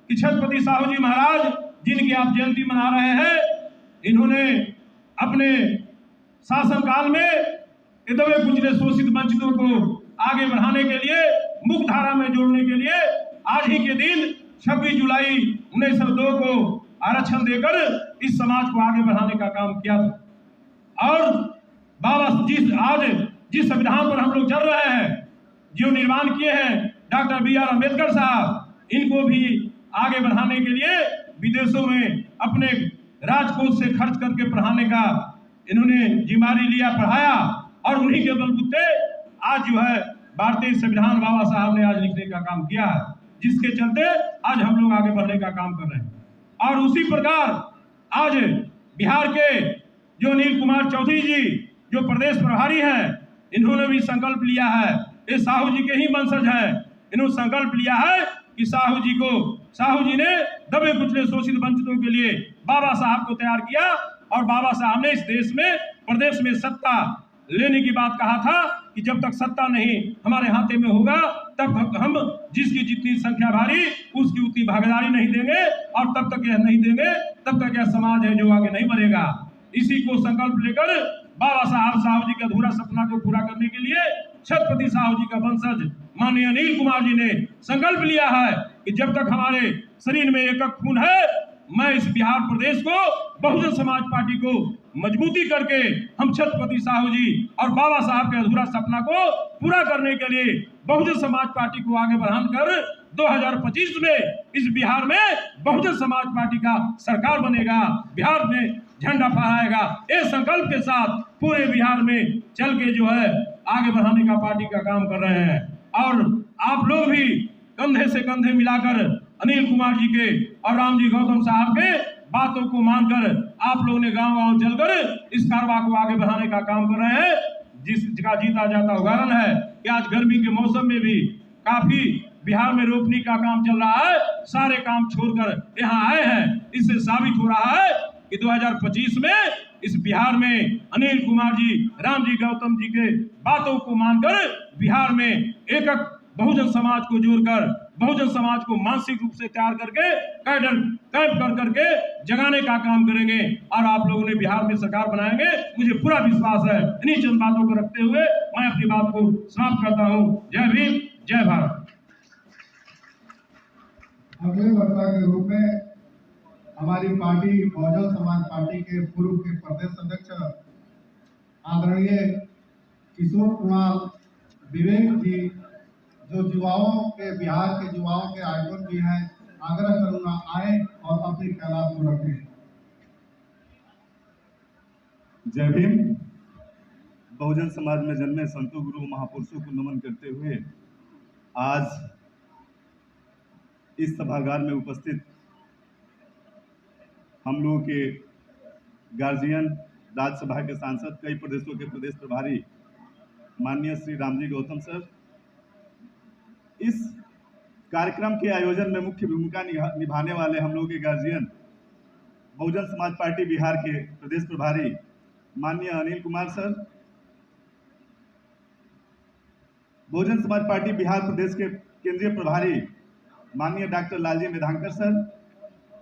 कि छत्रपति साहू जी महाराज जिनकी आप जयंती मना रहे हैं, इन्होंने अपने शासनकाल में दबे कुचले शोषित वंचितों को आगे बढ़ाने के लिए, मुख्य धारा में जोड़ने के लिए आज ही के दिन 26 जुलाई 1902 को आरक्षण देकर इस समाज को आगे बढ़ाने का काम किया था। और बाबा आज जिस संविधान पर हम लोग चल रहे हैं, जो निर्माण किए हैं डॉक्टर बी आर अम्बेडकर साहब, इनको भी आगे बढ़ाने के लिए विदेशों में अपने राजकोष से खर्च करके पढ़ाने का इन्होंने जिम्मेदारी लिया, पढ़ाया, और उन्हीं के बलबूते आज जो है भारतीय संविधान बाबा साहब ने आज लिखने का काम किया है, जिसके चलते आज हम लोग आगे बढ़ने का काम कर रहे हैं। और उसी प्रकार आज बिहार के जो अनिल कुमार चौधरी जी जो प्रदेश प्रभारी हैं, इन्होंने भी संकल्प लिया है, ये साहू जी के ही वंशज है, इन्होंने संकल्प लिया है कि साहू जी ने दबे कुचले शोषित वंचितों के लिए बाबा साहब को तैयार किया, और बाबा साहब ने इस देश में प्रदेश में सत्ता लेने की बात कहा था कि जब तक सत्ता नहीं हमारे हाथे में होगा, तब तक हम जिसकी जितनी संख्या भारी उसकी उतनी भागीदारी नहीं देंगे, और तब तक यह नहीं देंगे तब तक यह समाज है जो आगे नहीं बढ़ेगा। इसी को संकल्प लेकर बाबा साहब जी के अधूरा सपना को पूरा करने के लिए छत्रपति साहू जी का वंशज माननीय अनिल कुमार जी ने संकल्प लिया है कि जब तक हमारे शरीर में एक खून है, मैं इस बिहार प्रदेश को बहुजन समाज पार्टी को मजबूती करके हम छत्रपति साहू जी और बाबा साहब के अधूरा सपना को पूरा करने के लिए बहुजन समाज पार्टी को आगे बढ़ाकर 2025 में इस बिहार में बहुजन समाज पार्टी का सरकार बनेगा, बिहार में झंडा फहराएगा। इस संकल्प के साथ पूरे बिहार में चल के जो है आगे बढ़ाने का पार्टी का काम कर रहे हैं। और आप लोग भी कंधे से कंधे मिलाकर अनिल कुमार जी के और रामजी गौतम साहब के बातों को मानकर आप लोगों ने गांव-गांव चलकर इस कारवा को आगे बढ़ाने का काम कर रहे हैं, जिसका जीता जाता उदाहरण है कि आज गर्मी के मौसम में भी काफी बिहार में रोपनी का काम चल रहा है, सारे काम छोड़कर यहाँ आए हैं। इससे साबित हो रहा है कि 2025 में इस बिहार में अनिल कुमार जी, रामजी गौतम जी के बातों को मानकर बिहार में एक बहुजन समाज को जोड़कर, बहुजन समाज को मानसिक रूप से तैयार करके कैडर कैंप कर करके जगाने का काम करेंगे, और आप लोगों ने बिहार में सरकार बनाएंगे, मुझे पूरा विश्वास है। इन्हीं चंद बातों को रखते हुए मैं अपनी बात को समाप्त करता हूँ। जय भीम, जय भारत। अगले वक्ता के रूप में हमारी पार्टी बहुजन समाज पार्टी के पूर्व के प्रदेश अध्यक्ष आदरणीय किशोर कुमार विवेक जी, जो युवाओं के, बिहार के युवाओं के आइकन भी हैं, आग्रह करूंगा आए और अपनी ख्यालात को रखें। जय भीम। बहुजन समाज में जन्मे संतों, गुरु, महापुरुषों को नमन करते हुए आज इस सभागार में उपस्थित हम लोगों के गार्जियन, राज्यसभा के सांसद, कई प्रदेशों के प्रदेश प्रभारी माननीय श्री रामजी गौतम सर, इस कार्यक्रम के आयोजन में मुख्य भूमिका निभाने वाले हम लोगों के गार्जियन, बहुजन समाज पार्टी बिहार के प्रदेश प्रभारी माननीय अनिल कुमार सर, बहुजन समाज पार्टी बिहार प्रदेश के केंद्रीय प्रभारी माननीय डॉक्टर लालजी मेधांकर सर,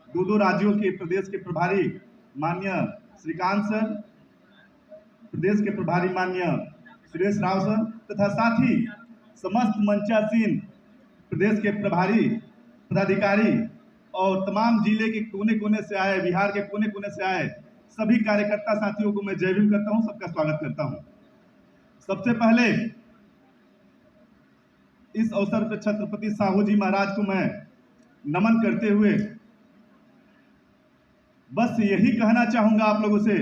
दो राज्यों के प्रदेश के प्रभारी माननीय श्रीकांत सर, प्रदेश के प्रभारी माननीय सुरेश राव सर, तथा साथ ही समस्त मंचासीन प्रदेश के प्रभारी पदाधिकारी और तमाम जिले के कोने कोने से आए, बिहार के कोने कोने से आए सभी कार्यकर्ता साथियों को मैं जय भीम करता हूं, सबका स्वागत करता हूं। सबसे पहले इस अवसर पर छत्रपति साहू जी महाराज को मैं नमन करते हुए बस यही कहना चाहूंगा आप लोगों से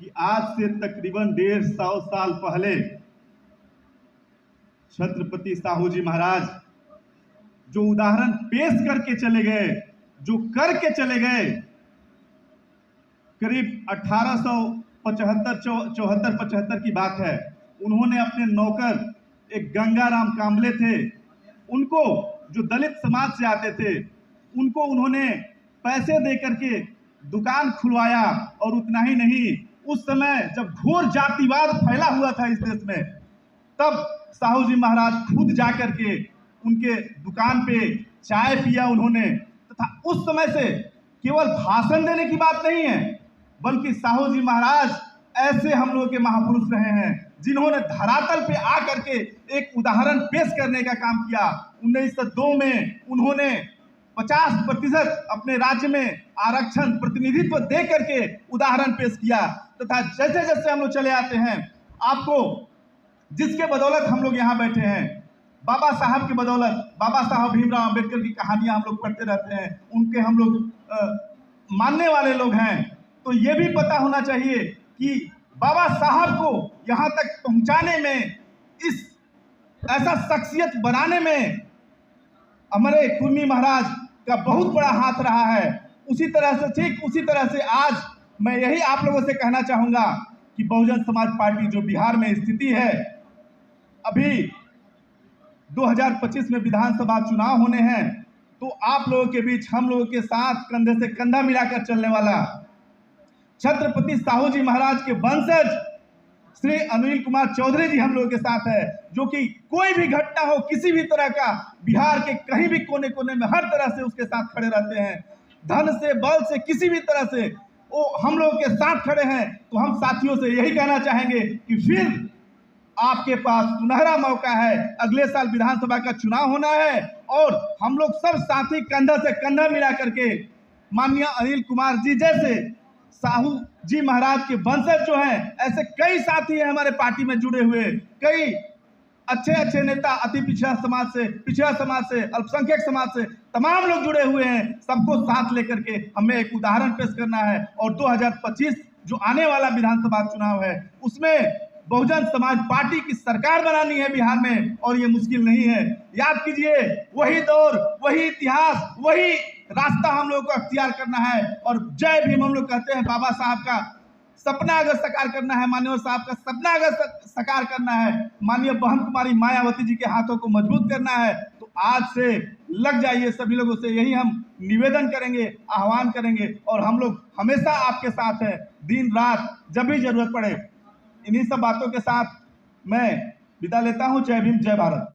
कि आज से तकरीबन 150 साल पहले छत्रपति साहू जी महाराज जो उदाहरण पेश करके चले गए, जो करके चले गए, करीब 1875 की बात है, उन्होंने अपने नौकर एक गंगाराम कांबले थे, उनको जो दलित समाज से आते थे, उनको उन्होंने पैसे दे करके दुकान खुलवाया। और उतना ही नहीं, उस समय जब घोर जातिवाद फैला हुआ था इस देश में, तब साहू जी महाराज खुद जाकर के उनके दुकान पे चाय पिया उन्होंने, तथा उस समय से केवल भाषण देने की बात नहीं है, बल्कि साहू जी महाराज ऐसे हम लोगों के महापुरुष रहे हैं जिन्होंने धरातल पे आकर के एक उदाहरण पेश करने का काम किया। 1902 में उन्होंने 50% अपने राज्य में आरक्षण प्रतिनिधित्व दे करके उदाहरण पेश किया, तथा जैसे जैसे हम लोग चले आते हैं, आपको जिसके बदौलत हम लोग यहाँ बैठे हैं, बाबा साहब की बदौलत, बाबा साहब भीमराव अंबेडकर की कहानियां हम लोग पढ़ते रहते हैं, उनके हम लोग मानने वाले लोग हैं। तो ये भी पता होना चाहिए कि बाबा साहब को यहाँ तक पहुँचाने में, इस ऐसा शख्सियत बनाने में हमारे कुर्मी महाराज का बहुत बड़ा हाथ रहा है। उसी तरह से, ठीक उसी तरह से आज मैं यही आप लोगों से कहना चाहूँगा कि बहुजन समाज पार्टी जो बिहार में स्थिति है, अभी 2025 में विधानसभा चुनाव होने हैं, तो आप लोगों के बीच हम लोगों के साथ कंधे से कंधा मिलाकर चलने वाला छत्रपति साहू जी महाराज के वंशज श्री अनिल कुमार चौधरी जी हम लोगों के साथ है, जो कि कोई भी घटना हो, किसी भी तरह का, बिहार के कहीं भी कोने कोने में हर तरह से उसके साथ खड़े रहते हैं। धन से, बल से, किसी भी तरह से वो हम लोगों के साथ खड़े हैं। तो हम साथियों से यही कहना चाहेंगे कि फिर आपके पास सुनहरा मौका है, अगले साल विधानसभा का चुनाव होना है और हम लोग सब साथी कंधा से कंधा मिला करके माननीय अनिल कुमार जी जैसे साहू जी महाराज के वंशज जो हैं, ऐसे कई साथी हैं हमारे पार्टी में जुड़े हुए, कई अच्छे अच्छे नेता, अति पिछड़ा समाज से, अल्पसंख्यक समाज से तमाम लोग जुड़े हुए हैं। सबको साथ लेकर के हमें एक उदाहरण पेश करना है और 2025 जो आने वाला विधानसभा चुनाव है, उसमें बहुजन समाज पार्टी की सरकार बनानी है बिहार में, और ये मुश्किल नहीं है। याद कीजिए, वही दौर, वही इतिहास, वही रास्ता हम लोगों को अख्तियार करना है। और जय भीम हम लोग कहते हैं। बाबा साहब का सपना अगर साकार करना है, माननीय साहब का सपना अगर साकार करना है, माननीय बहन कुमारी मायावती जी के हाथों को मजबूत करना है, तो आज से लग जाइए। सभी लोगों से यही हम निवेदन करेंगे, आह्वान करेंगे, और हम लोग हमेशा आपके साथ हैं, दिन रात जब भी जरूरत पड़े। इन्हीं सब बातों के साथ मैं विदा लेता हूं। जय भीम, जय भारत।